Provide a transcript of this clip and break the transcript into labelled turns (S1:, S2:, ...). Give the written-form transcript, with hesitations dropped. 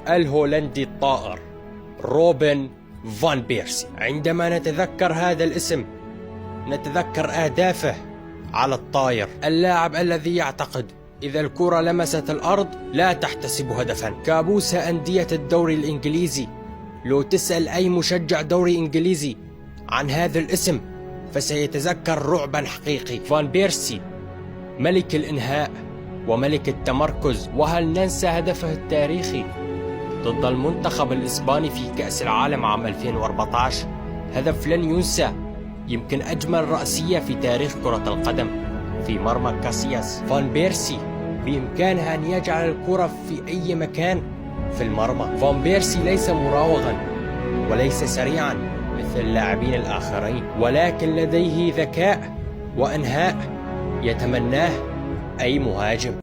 S1: الهولندي الطائر روبن فان بيرسي. عندما نتذكر هذا الاسم نتذكر أهدافه على الطاير، اللاعب الذي يعتقد إذا الكرة لمست الأرض لا تحتسب هدفا. كابوس أندية الدوري الإنجليزي. لو تسأل أي مشجع دوري إنجليزي عن هذا الاسم فسيتذكر رعبا حقيقي. فان بيرسي ملك الإنهاء وملك التمركز. وهل ننسى هدفه التاريخي ضد المنتخب الإسباني في كأس العالم عام 2014؟ هدف لن ينسى، يمكن أجمل رأسية في تاريخ كرة القدم في مرمى كاسياس. فان بيرسي بإمكانه أن يجعل الكرة في أي مكان في المرمى. فان بيرسي ليس مراوغا وليس سريعا مثل اللاعبين الآخرين، ولكن لديه ذكاء وإنهاء يتمناه أي مهاجم.